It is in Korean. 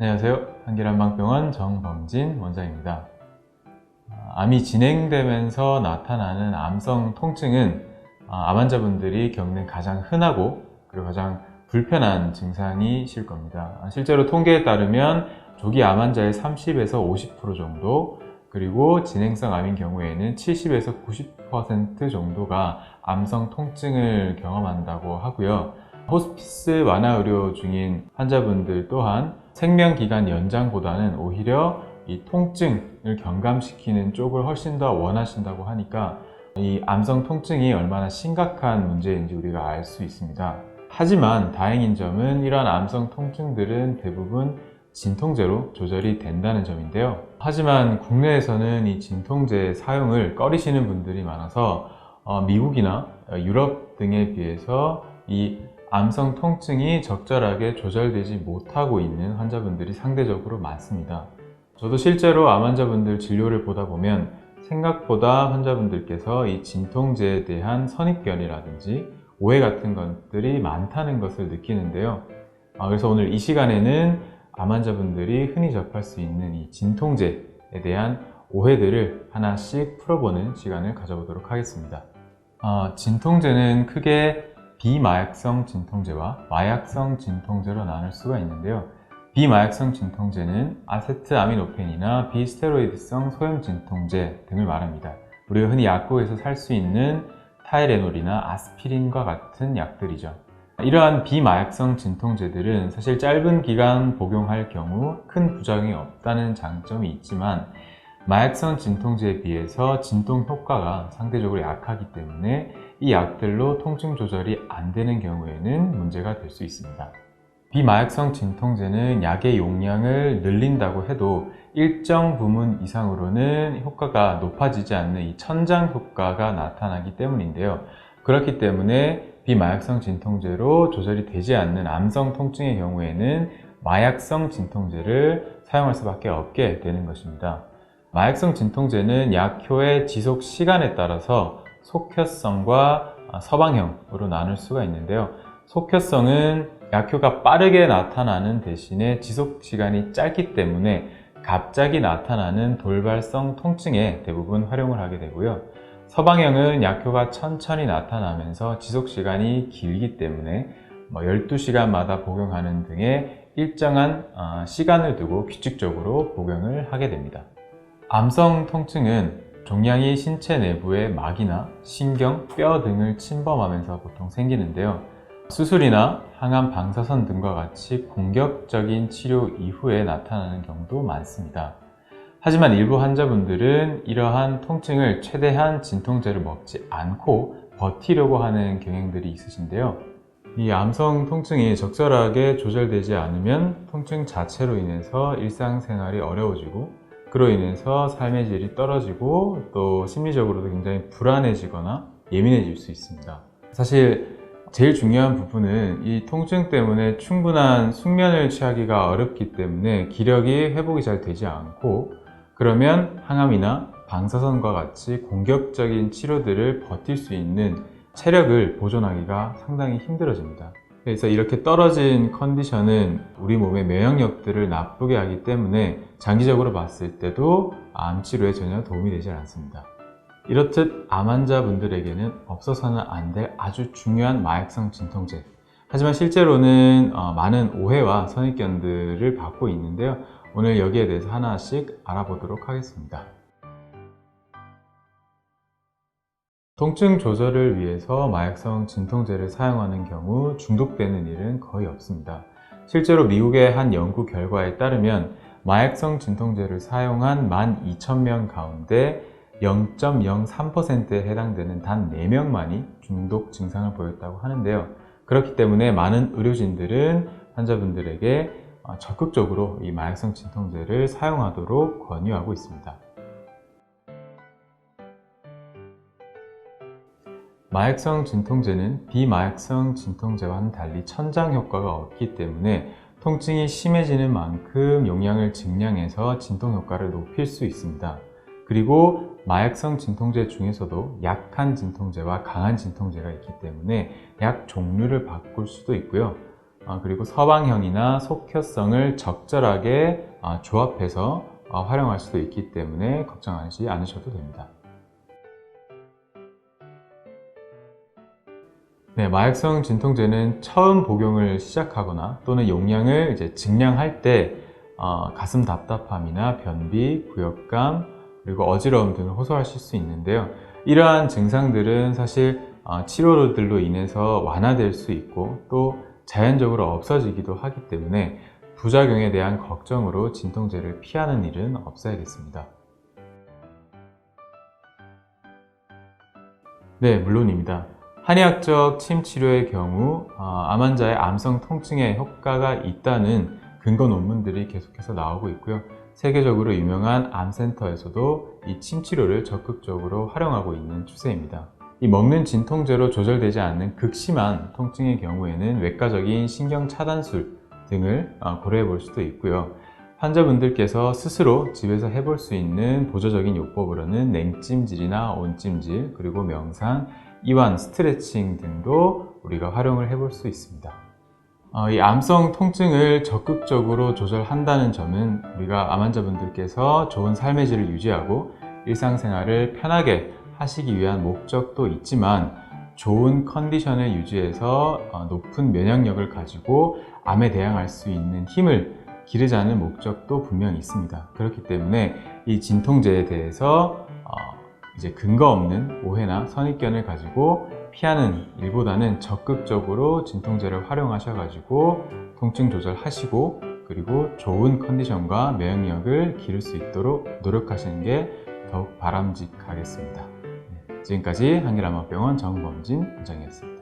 안녕하세요. 한길한방병원 정범진 원장입니다. 암이 진행되면서 나타나는 암성 통증은 암 환자분들이 겪는 가장 흔하고 그리고 가장 불편한 증상이실 겁니다. 실제로 통계에 따르면 조기 암 환자의 30에서 50% 정도, 그리고 진행성 암인 경우에는 70에서 90% 정도가 암성 통증을 경험한다고 하고요. 호스피스 완화 의료 중인 환자분들 또한 생명기간 연장보다는 오히려 이 통증을 경감시키는 쪽을 훨씬 더 원하신다고 하니까 이 암성 통증이 얼마나 심각한 문제인지 우리가 알 수 있습니다. 하지만 다행인 점은 이러한 암성 통증들은 대부분 진통제로 조절이 된다는 점인데요. 하지만 국내에서는 이 진통제 사용을 꺼리시는 분들이 많아서 미국이나 유럽 등에 비해서 이 암성 통증이 적절하게 조절되지 못하고 있는 환자분들이 상대적으로 많습니다. 저도 실제로 암 환자분들 진료를 보다 보면 생각보다 환자분들께서 이 진통제에 대한 선입견이라든지 오해 같은 것들이 많다는 것을 느끼는데요. 그래서 오늘 이 시간에는 암 환자분들이 흔히 접할 수 있는 이 진통제에 대한 오해들을 하나씩 풀어보는 시간을 가져보도록 하겠습니다. 진통제는 크게 비마약성 진통제와 마약성 진통제로 나눌 수가 있는데요. 비마약성 진통제는 아세트아미노펜이나 비스테로이드성 소염 진통제 등을 말합니다. 우리가 흔히 약국에서 살 수 있는 타이레놀이나 아스피린과 같은 약들이죠. 이러한 비마약성 진통제들은 사실 짧은 기간 복용할 경우 큰 부작용이 없다는 장점이 있지만 마약성 진통제에 비해서 진통 효과가 상대적으로 약하기 때문에 이 약들로 통증 조절이 안 되는 경우에는 문제가 될 수 있습니다. 비마약성 진통제는 약의 용량을 늘린다고 해도 일정 부분 이상으로는 효과가 높아지지 않는 이 천장 효과가 나타나기 때문인데요. 그렇기 때문에 비마약성 진통제로 조절이 되지 않는 암성 통증의 경우에는 마약성 진통제를 사용할 수밖에 없게 되는 것입니다. 마약성 진통제는 약효의 지속 시간에 따라서 속효성과 서방형으로 나눌 수가 있는데요. 속효성은 약효가 빠르게 나타나는 대신에 지속 시간이 짧기 때문에 갑자기 나타나는 돌발성 통증에 대부분 활용을 하게 되고요. 서방형은 약효가 천천히 나타나면서 지속 시간이 길기 때문에 12시간마다 복용하는 등의 일정한 시간을 두고 규칙적으로 복용을 하게 됩니다. 암성 통증은 종양이 신체 내부의 막이나 신경, 뼈 등을 침범하면서 보통 생기는데요. 수술이나 항암 방사선 등과 같이 공격적인 치료 이후에 나타나는 경우도 많습니다. 하지만 일부 환자분들은 이러한 통증을 최대한 진통제를 먹지 않고 버티려고 하는 경향들이 있으신데요. 이 암성 통증이 적절하게 조절되지 않으면 통증 자체로 인해서 일상생활이 어려워지고 그로 인해서 삶의 질이 떨어지고 또 심리적으로도 굉장히 불안해지거나 예민해질 수 있습니다. 사실 제일 중요한 부분은 이 통증 때문에 충분한 숙면을 취하기가 어렵기 때문에 기력이 회복이 잘 되지 않고 그러면 항암이나 방사선과 같이 공격적인 치료들을 버틸 수 있는 체력을 보존하기가 상당히 힘들어집니다. 그래서 이렇게 떨어진 컨디션은 우리 몸의 면역력들을 나쁘게 하기 때문에 장기적으로 봤을 때도 암 치료에 전혀 도움이 되지 않습니다. 이렇듯 암 환자분들에게는 없어서는 안 될 아주 중요한 마약성 진통제. 하지만 실제로는 많은 오해와 선입견들을 받고 있는데요. 오늘 여기에 대해서 하나씩 알아보도록 하겠습니다. 통증 조절을 위해서 마약성 진통제를 사용하는 경우 중독되는 일은 거의 없습니다. 실제로 미국의 한 연구 결과에 따르면 마약성 진통제를 사용한 12,000명 가운데 0.03%에 해당되는 단 4명만이 중독 증상을 보였다고 하는데요. 그렇기 때문에 많은 의료진들은 환자분들에게 적극적으로 이 마약성 진통제를 사용하도록 권유하고 있습니다. 마약성 진통제는 비마약성 진통제와는 달리 천장 효과가 없기 때문에 통증이 심해지는 만큼 용량을 증량해서 진통 효과를 높일 수 있습니다. 그리고 마약성 진통제 중에서도 약한 진통제와 강한 진통제가 있기 때문에 약 종류를 바꿀 수도 있고요. 그리고 서방형이나 속효성을 적절하게 조합해서 활용할 수도 있기 때문에 걱정하지 않으셔도 됩니다. 네, 마약성 진통제는 처음 복용을 시작하거나 또는 용량을 증량할 때 가슴 답답함이나 변비, 구역감, 그리고 어지러움 등을 호소하실 수 있는데요. 이러한 증상들은 사실 치료들로 인해서 완화될 수 있고 또 자연적으로 없어지기도 하기 때문에 부작용에 대한 걱정으로 진통제를 피하는 일은 없어야겠습니다. 네, 물론입니다. 한의학적 침 치료의 경우 암 환자의 암성 통증에 효과가 있다는 근거 논문들이 계속해서 나오고 있고요. 세계적으로 유명한 암센터에서도 이 침 치료를 적극적으로 활용하고 있는 추세입니다. 이 먹는 진통제로 조절되지 않는 극심한 통증의 경우에는 외과적인 신경 차단술 등을 고려해 볼 수도 있고요. 환자분들께서 스스로 집에서 해볼 수 있는 보조적인 요법으로는 냉찜질이나 온찜질, 그리고 명상, 이완, 스트레칭 등도 우리가 활용을 해볼 수 있습니다. 이 암성 통증을 적극적으로 조절한다는 점은 우리가 암 환자분들께서 좋은 삶의 질을 유지하고 일상생활을 편하게 하시기 위한 목적도 있지만 좋은 컨디션을 유지해서 높은 면역력을 가지고 암에 대항할 수 있는 힘을 기르자는 목적도 분명히 있습니다. 그렇기 때문에 이 진통제에 대해서 근거 없는 오해나 선입견을 가지고 피하는 일보다는 적극적으로 진통제를 활용하셔가지고 통증 조절하시고 그리고 좋은 컨디션과 면역력을 기를 수 있도록 노력하시는 게 더욱 바람직하겠습니다. 지금까지 한길암학병원 정범진 원장이었습니다.